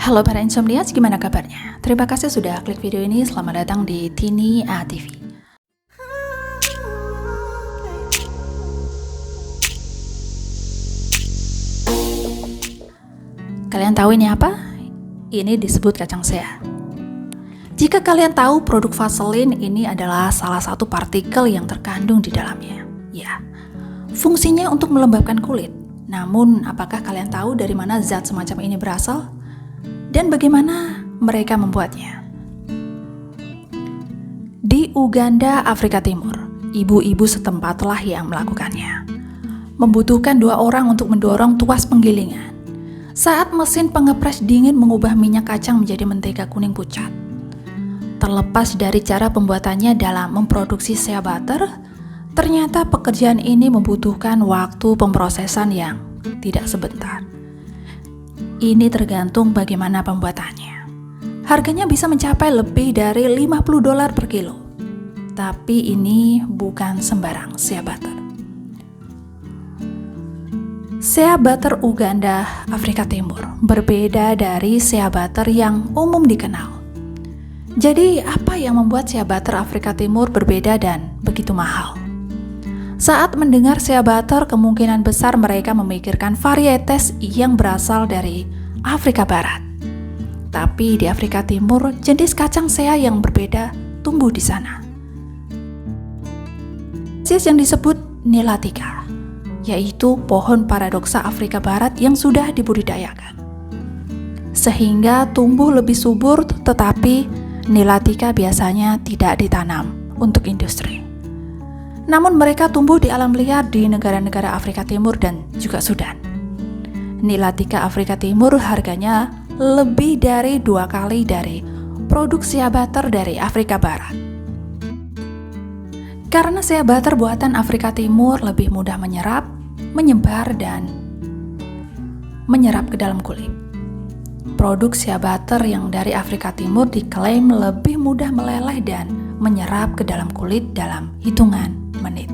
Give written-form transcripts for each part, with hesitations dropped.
Halo para insomnias, gimana kabarnya? Terima kasih sudah klik video ini. Selamat datang di Tini ATV. Kalian tahu ini apa? Ini disebut kacang sea. Jika kalian tahu produk Vaseline ini adalah salah satu partikel yang terkandung di dalamnya. Ya, fungsinya untuk melembabkan kulit. Namun, apakah kalian tahu dari mana zat semacam ini berasal? Dan bagaimana mereka membuatnya? Di Uganda, Afrika Timur, ibu-ibu setempatlah yang melakukannya. Membutuhkan 2 orang untuk mendorong tuas penggilingan. Saat mesin pengepres dingin mengubah minyak kacang menjadi mentega kuning pucat. Terlepas dari cara pembuatannya dalam memproduksi shea butter, ternyata pekerjaan ini membutuhkan waktu pemrosesan yang tidak sebentar. Ini tergantung bagaimana pembuatannya. Harganya bisa mencapai lebih dari $50 per kilo. Tapi ini bukan sembarang shea butter. Shea butter Uganda, Afrika Timur, berbeda dari shea butter yang umum dikenal. Jadi, apa yang membuat shea butter Afrika Timur berbeda dan begitu mahal? Saat mendengar shea butter, kemungkinan besar mereka memikirkan varietes yang berasal dari Afrika Barat. Tapi di Afrika Timur, jenis kacang shea yang berbeda tumbuh di sana. Spesies yang disebut Nilatica, yaitu pohon paradoksa Afrika Barat yang sudah dibudidayakan. Sehingga tumbuh lebih subur, tetapi Nilatica biasanya tidak ditanam untuk industri. Namun mereka tumbuh di alam liar di negara-negara Afrika Timur dan juga Sudan. Nilatica Afrika Timur harganya lebih dari 2 kali dari produk shea butter dari Afrika Barat. Karena shea butter buatan Afrika Timur lebih mudah menyerap, menyebar, dan menyerap ke dalam kulit. Produk shea butter yang dari Afrika Timur diklaim lebih mudah meleleh dan menyerap ke dalam kulit dalam hitungan menit.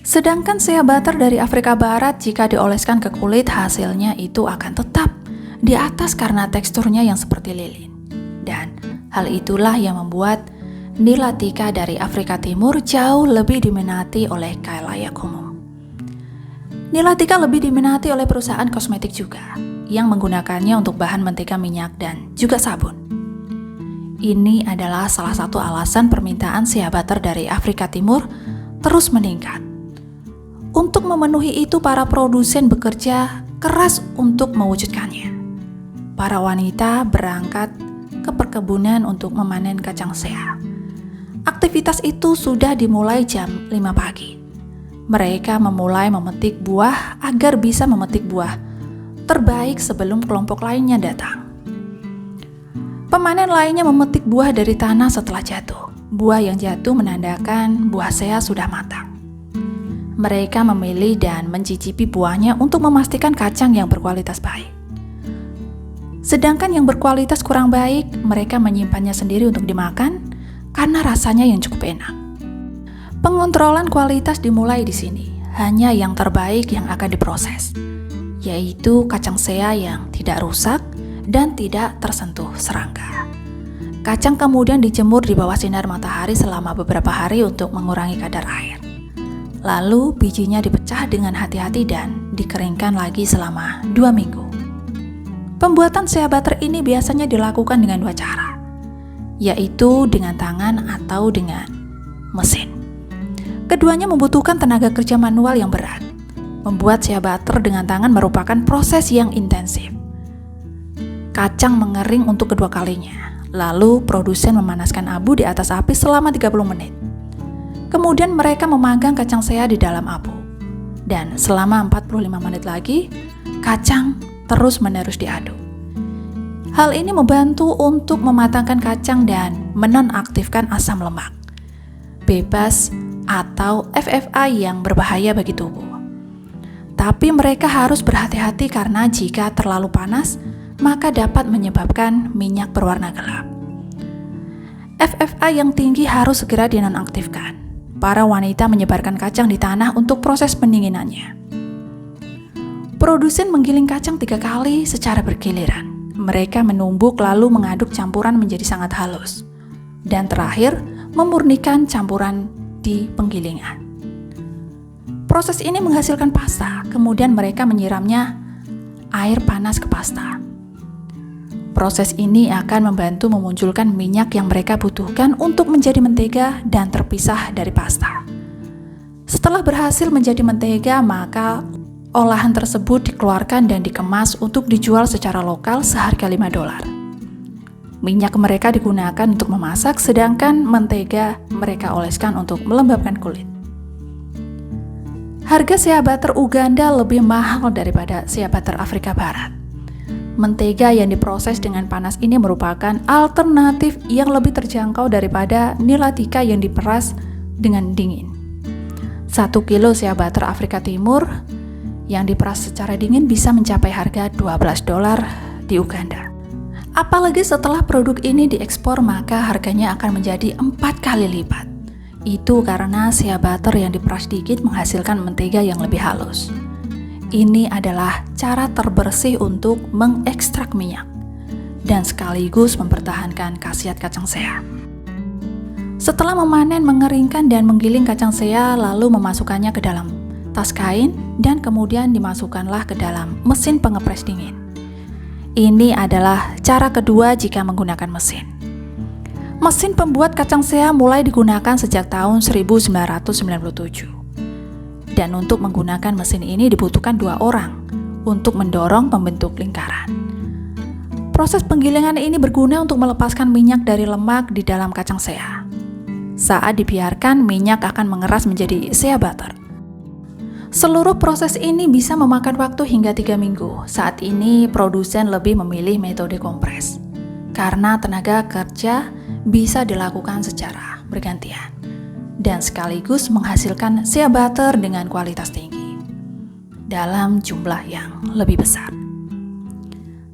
Sedangkan shea butter dari Afrika Barat jika dioleskan ke kulit hasilnya itu akan tetap di atas karena teksturnya yang seperti lilin. Dan hal itulah yang membuat Nilatica dari Afrika Timur jauh lebih diminati oleh khalayak umum. Nilatica lebih diminati oleh perusahaan kosmetik juga yang menggunakannya untuk bahan mentega minyak dan juga sabun. Ini adalah salah satu alasan permintaan shea butter dari Afrika Timur terus meningkat. Untuk memenuhi itu, para produsen bekerja keras untuk mewujudkannya. Para wanita berangkat ke perkebunan untuk memanen kacang shea. Aktivitas itu sudah dimulai jam 5 pagi. Mereka memulai memetik buah agar bisa memetik buah terbaik sebelum kelompok lainnya datang. Pemanen lainnya memetik buah dari tanah setelah jatuh. Buah yang jatuh menandakan buah shea sudah matang. Mereka memilih dan mencicipi buahnya untuk memastikan kacang yang berkualitas baik. Sedangkan yang berkualitas kurang baik, mereka menyimpannya sendiri untuk dimakan karena rasanya yang cukup enak. Pengontrolan kualitas dimulai di sini. Hanya yang terbaik yang akan diproses, yaitu kacang shea yang tidak rusak dan tidak tersentuh serangga. Kacang kemudian dijemur di bawah sinar matahari selama beberapa hari untuk mengurangi kadar air. Lalu bijinya dipecah dengan hati-hati dan dikeringkan lagi selama 2 minggu. Pembuatan shea butter ini biasanya dilakukan dengan 2 cara, yaitu dengan tangan atau dengan mesin. Keduanya membutuhkan tenaga kerja manual yang berat. Membuat shea butter dengan tangan merupakan proses yang intensif. Kacang mengering untuk kedua kalinya, lalu produsen memanaskan abu di atas api selama 30 menit. Kemudian mereka memanggang kacang shea di dalam abu. Dan selama 45 menit lagi, kacang terus-menerus diaduk. Hal ini membantu untuk mematangkan kacang dan menonaktifkan asam lemak bebas atau FFA yang berbahaya bagi tubuh. Tapi mereka harus berhati-hati karena jika terlalu panas, maka dapat menyebabkan minyak berwarna gelap. FFA yang tinggi harus segera dinonaktifkan. Para wanita menyebarkan kacang di tanah untuk proses pendinginannya. Produsen menggiling kacang 3 kali secara bergiliran. Mereka menumbuk lalu mengaduk campuran menjadi sangat halus. Dan terakhir, memurnikan campuran di penggilingan. Proses ini menghasilkan pasta, kemudian mereka menyiramnya air panas ke pasta. Proses ini akan membantu memunculkan minyak yang mereka butuhkan untuk menjadi mentega dan terpisah dari pasta. Setelah berhasil menjadi mentega, maka olahan tersebut dikeluarkan dan dikemas untuk dijual secara lokal seharga $5. Minyak mereka digunakan untuk memasak, sedangkan mentega mereka oleskan untuk melembabkan kulit. Harga shea butter Uganda lebih mahal daripada shea butter Afrika Barat. Mentega yang diproses dengan panas ini merupakan alternatif yang lebih terjangkau daripada nilatika yang diperas dengan dingin. 1 kilo shea butter Afrika Timur yang diperas secara dingin bisa mencapai harga $12 di Uganda. Apalagi setelah produk ini diekspor, maka harganya akan menjadi 4 kali lipat. Itu karena shea butter yang diperas dikit menghasilkan mentega yang lebih halus. Ini adalah cara terbersih untuk mengekstrak minyak dan sekaligus mempertahankan khasiat kacang shea. Setelah memanen, mengeringkan, dan menggiling kacang shea, lalu memasukkannya ke dalam tas kain dan kemudian dimasukkanlah ke dalam mesin pengepres dingin. Ini adalah cara kedua jika menggunakan mesin. Mesin pembuat kacang shea mulai digunakan sejak tahun 1997. Dan untuk menggunakan mesin ini dibutuhkan 2 orang untuk mendorong pembentuk lingkaran. Proses penggilingan ini berguna untuk melepaskan minyak dari lemak di dalam kacang shea. Saat dibiarkan, minyak akan mengeras menjadi shea butter. Seluruh proses ini bisa memakan waktu hingga 3 minggu. Saat ini, produsen lebih memilih metode kompres, karena tenaga kerja bisa dilakukan secara bergantian dan sekaligus menghasilkan shea butter dengan kualitas tinggi dalam jumlah yang lebih besar.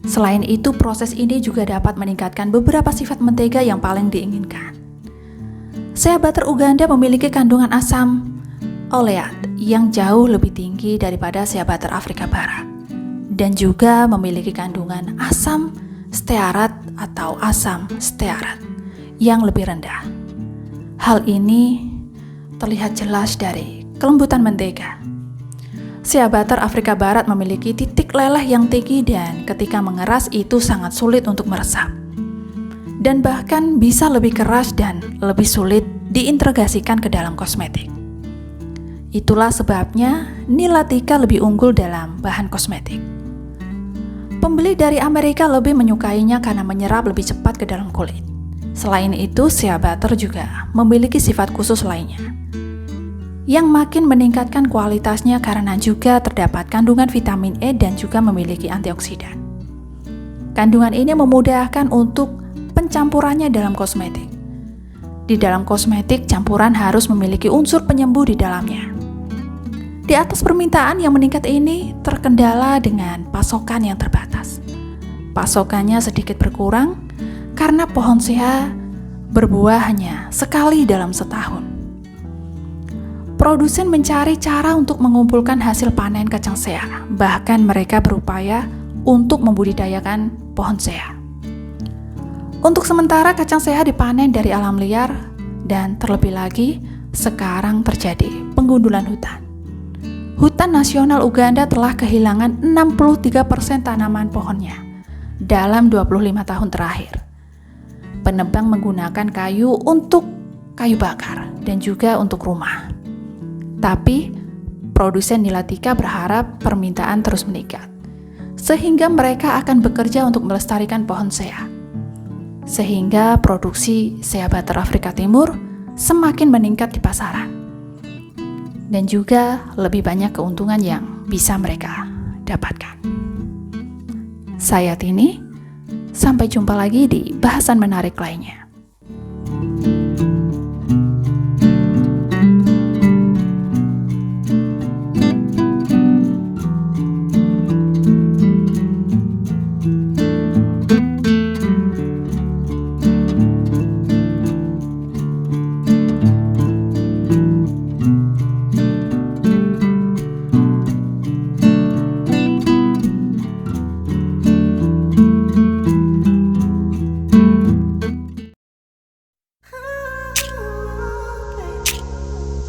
Selain itu, proses ini juga dapat meningkatkan beberapa sifat mentega yang paling diinginkan. Shea butter Uganda memiliki kandungan asam oleat yang jauh lebih tinggi daripada shea butter Afrika Barat dan juga memiliki kandungan asam stearat atau asam stearat yang lebih rendah. Hal ini terlihat jelas dari kelembutan mentega. Shea butter Afrika Barat memiliki titik leleh yang tinggi dan ketika mengeras itu sangat sulit untuk meresap. Dan bahkan bisa lebih keras dan lebih sulit diintegrasikan ke dalam kosmetik. Itulah sebabnya nilatika lebih unggul dalam bahan kosmetik. Pembeli dari Amerika lebih menyukainya karena menyerap lebih cepat ke dalam kulit. Selain itu, shea butter juga memiliki sifat khusus lainnya yang makin meningkatkan kualitasnya karena juga terdapat kandungan vitamin E dan juga memiliki antioksidan. Kandungan ini memudahkan untuk pencampurannya dalam kosmetik. Di dalam kosmetik, campuran harus memiliki unsur penyembuh di dalamnya. Di atas permintaan yang meningkat ini terkendala dengan pasokan yang terbatas. Pasokannya sedikit berkurang karena pohon shea berbuah hanya sekali dalam setahun. Produsen mencari cara untuk mengumpulkan hasil panen kacang shea, bahkan mereka berupaya untuk membudidayakan pohon shea. Untuk sementara kacang shea dipanen dari alam liar dan terlebih lagi sekarang terjadi penggundulan hutan. Hutan nasional Uganda telah kehilangan 63% tanaman pohonnya dalam 25 tahun terakhir. Penebang menggunakan kayu untuk kayu bakar dan juga untuk rumah. Tapi produsen nilatika berharap permintaan terus meningkat, sehingga mereka akan bekerja untuk melestarikan pohon shea. Sehingga produksi shea butter Afrika Timur semakin meningkat di pasaran. Dan juga lebih banyak keuntungan yang bisa mereka dapatkan. Saya Tini, sampai jumpa lagi di bahasan menarik lainnya.